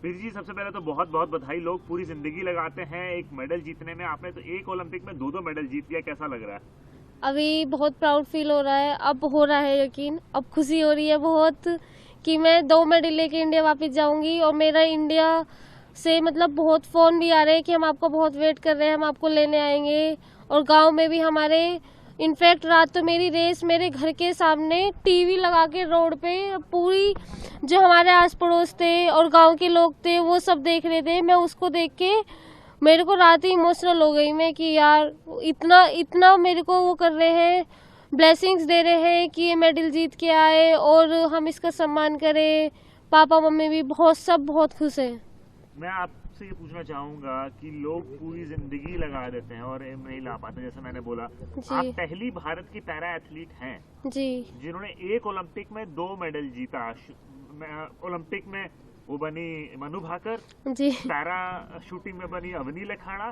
फिर जी सबसे पहले तो बहुत बहुत बधाई। लोग पूरी जिंदगी लगाते हैं एक मेडल जीतने में, आपने तो एक ओलंपिक में दो मेडल जीत लिया, कैसा लग रहा है? अभी बहुत प्राउड फील हो रहा है, अब हो रहा है यकीन, अब खुशी हो रही है बहुत कि मैं 2 मेडल लेके इंडिया वापस जाऊंगी। और मेरा इंडिया से मतलब बहुत फ़ोन भी आ रहे हैं कि हम आपका बहुत वेट कर रहे हैं, हम आपको लेने आएंगे। और गांव में भी हमारे, इनफैक्ट रात तो मेरी रेस मेरे घर के सामने टीवी लगा के रोड पे पूरी जो हमारे आस पड़ोस थे और गांव के लोग थे वो सब देख रहे थे। मैं उसको देख के मेरे को रात ही इमोशनल हो गई मैं कि यार इतना इतना मेरे को वो कर रहे हैं, ब्लेसिंग्स दे रहे हैं कि ये मेडल जीत के आए और हम इसका सम्मान करें। पापा मम्मी भी सब बहुत खुश हैं। मैं आपसे ये पूछना चाहूंगा कि लोग पूरी जिंदगी लगा देते हैं और नहीं ला पाते, जैसे मैंने बोला आप जी पहली भारत की पैरा एथलीट हैं जी जिन्होंने एक ओलंपिक में 2 मेडल जीता। ओलंपिक में वो बनी मनु भाकर, जी। पैरा शूटिंग में बनी अवनी लखाड़ा,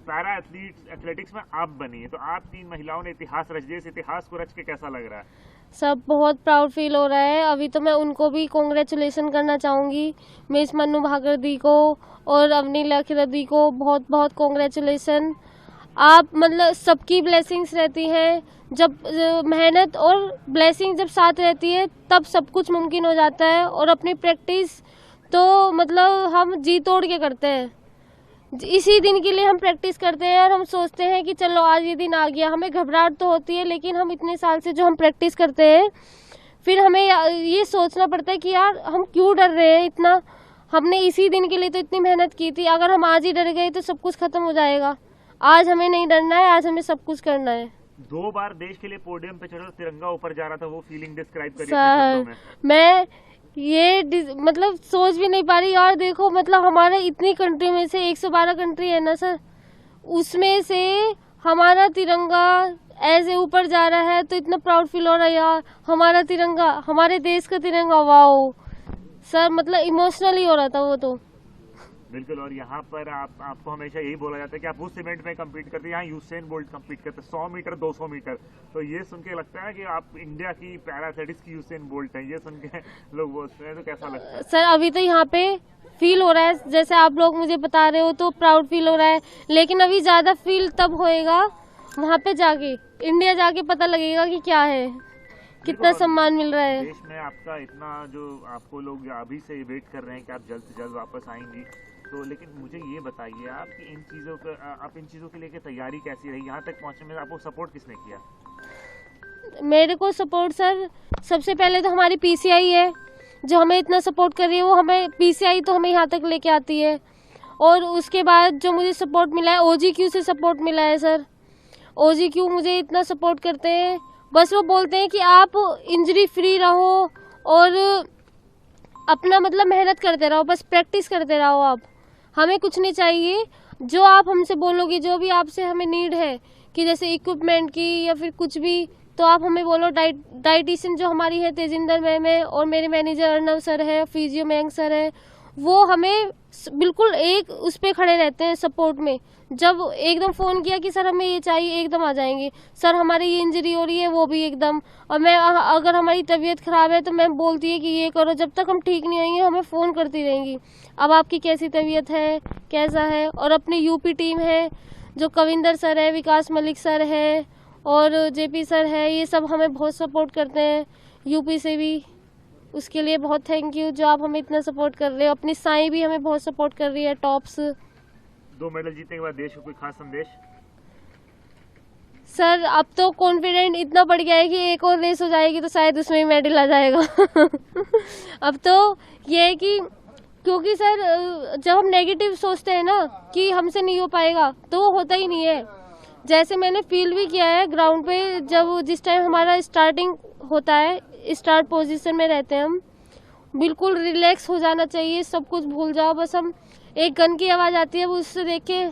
पैरा एथलेटिक्स में आप बनी। तो आप 3 महिलाओं ने इतिहास रच दिया, इस इतिहास को रच के कैसा लग रहा है? सब बहुत प्राउड फील हो रहा है। अभी तो मैं उनको भी कॉन्ग्रेचुलेशन करना चाहूँगी, मिस मन्नू भाकर दी को और अवनी लखेड़ा दी को बहुत बहुत कॉन्ग्रेचुलेशन। आप मतलब सबकी ब्लेसिंग्स रहती हैं, जब मेहनत और ब्लेसिंग जब साथ रहती है तब सब कुछ मुमकिन हो जाता है। और अपनी प्रैक्टिस तो मतलब हम जी तोड़ के करते हैं, इसी दिन के लिए हम प्रैक्टिस करते हैं और हम सोचते हैं कि चलो आज ये दिन आ गया। हमें घबराहट तो होती है लेकिन हम इतने साल से जो हम प्रैक्टिस करते हैं फिर हमें ये सोचना पड़ता है कि यार हम क्यों डर रहे हैं इतना, हमने इसी दिन के लिए तो इतनी मेहनत की थी। अगर हम आज ही डर गए तो सब कुछ खत्म हो जाएगा। आज हमें नहीं डरना है, आज हमें सब कुछ करना है। 2 बार देश के लिए पोडियम पे चढ़ो, तिरंगा ऊपर जा रहा था, वो फीलिंग डिस्क्राइब करिए अपने शब्दों सर में। मैं ये मतलब सोच भी नहीं पा रही। और देखो मतलब हमारे इतनी कंट्री में से 112 कंट्री है ना सर, उसमें से हमारा तिरंगा ऐसे ऊपर जा रहा है तो इतना प्राउड फील हो रहा है यार। हमारा तिरंगा, हमारे देश का तिरंगा, वाओ सर, मतलब इमोशनली हो रहा था वो तो। बिल्कुल। और यहाँ पर आपको हमेशा यही बोला जाता है कि आप उस इवेंट में कम्पीट करते हैं, यहाँ यूसेन बोल्ट कम्पीट करते हैं 100 मीटर 200 मीटर। तो ये सुन के लगता है कि आप इंडिया की पैरा एथलेटिक्स की यूसेन बोल्ट हैं, ये सुन के लोग बोलते हैं, तो कैसा लगता है? सर अभी तो यहाँ पे फील हो रहा है, जैसे आप लोग मुझे बता रहे हो तो प्राउड फील हो रहा है, लेकिन अभी ज्यादा फील तब होएगा वहाँ पे जाके, इंडिया जाके पता लगेगा कि क्या है, कितना सम्मान मिल रहा है। देश में आपका इतना जो आपको लोग अभी से वेट कर रहे हैं कि आप जल्द से जल्द वापस आएंगी, तो लेकिन मुझे ये बताइए आप कि आप इन चीज़ों के लेके तैयारी कैसी रही, यहाँ तक पहुँचने में आपको सपोर्ट किसने किया? मेरे को सपोर्ट सर सबसे पहले तो हमारी पीसीआई है जो हमें इतना सपोर्ट कर रही है, वो हमें पीसीआई तो हमें यहाँ तक लेके आती है। और उसके बाद जो मुझे सपोर्ट मिला है ओजीक्यू से सपोर्ट मिला है सर। ओजीक्यू मुझे इतना सपोर्ट करते हैं, बस वो बोलते हैं कि आप इंजरी फ्री रहो और अपना मतलब मेहनत करते रहो, बस प्रैक्टिस करते रहो आप, हमें कुछ नहीं चाहिए। जो आप हमसे बोलोगे, जो भी आपसे हमें नीड है कि जैसे इक्विपमेंट की या फिर कुछ भी, तो आप हमें बोलो। डाइटिशियन जो हमारी है तेजिंदर मैम है और मेरे मैनेजर अर्नव सर है, फिजियो मयंक सर है, वो हमें बिल्कुल एक उस पे खड़े रहते हैं सपोर्ट में। जब एकदम फ़ोन किया कि सर हमें ये चाहिए, एकदम आ जाएंगे। सर हमारी ये इंजरी हो रही है, वो भी एकदम। और मैं अगर हमारी तबीयत ख़राब है तो मैम बोलती है कि ये करो, जब तक हम ठीक नहीं होंगे हमें फ़ोन करती रहेंगी, अब आपकी कैसी तबीयत है, कैसा है। और अपनी यूपी टीम है जो कविंदर सर है, विकास मलिक सर है और जेपी सर है, ये सब हमें बहुत सपोर्ट करते हैं यूपी से भी। उसके लिए बहुत थैंक यू जो आप हमें इतना सपोर्ट कर रहे हो। अपनी साई भी हमें बहुत सपोर्ट कर रही है, टॉप्स। 2 मेडल जीतने के बाद देश को कोई खास संदेश? सर अब तो कॉन्फिडेंट इतना बढ़ गया है कि एक और रेस हो जाएगी तो शायद उसमें ही मेडल आ जाएगा। अब तो ये है कि क्योंकि सर जब हम नेगेटिव सोचते हैं ना कि हमसे नहीं हो पाएगा तो वो होता ही नहीं है। जैसे मैंने फील भी किया है ग्राउंड पे, जब जिस टाइम हमारा स्टार्टिंग होता है, स्टार्ट पोजीशन में रहते हैं हम, बिल्कुल रिलैक्स हो जाना चाहिए, सब कुछ भूल जाओ, बस हम एक गन की आवाज़ आती है वो उससे देख के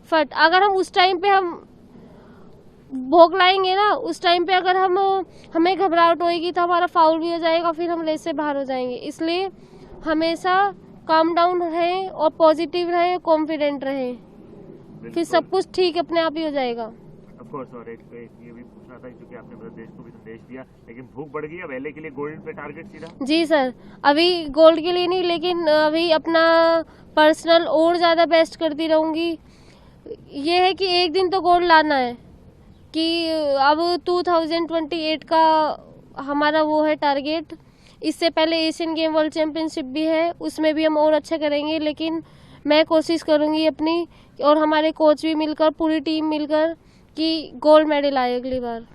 फट, अगर हम उस टाइम पे हम भोग लाएंगे ना, उस टाइम पे अगर हमें घबराहट होएगी तो हमारा फाउल भी हो जाएगा, फिर हम रेस से बाहर हो जाएंगे। इसलिए हमेशा काम डाउन रहें और पॉजिटिव रहें, कॉन्फिडेंट रहें, फिर सब कुछ ठीक अपने आप ही हो जाएगा। कोर्स, और एक ये भी पूछना था क्योंकि आपने मतलब देश को भी संदेश दिया, लेकिन भूख बढ़ गई, अब एलए के लिए गोल्ड पे टारगेट सीधा? जी सर, अभी गोल्ड के लिए नहीं, लेकिन अभी अपना पर्सनल और ज़्यादा बेस्ट करती रहूँगी। ये है कि एक दिन तो गोल्ड लाना है, कि अब 2028 का हमारा वो है टारगेट। इससे पहले एशियन गेम वर्ल्ड चैम्पियनशिप भी है, उसमें भी हम और अच्छा करेंगे, लेकिन मैं कोशिश करूँगी अपनी और हमारे कोच भी मिलकर, पूरी टीम मिलकर, कि गोल्ड मेडल आए अगली बार।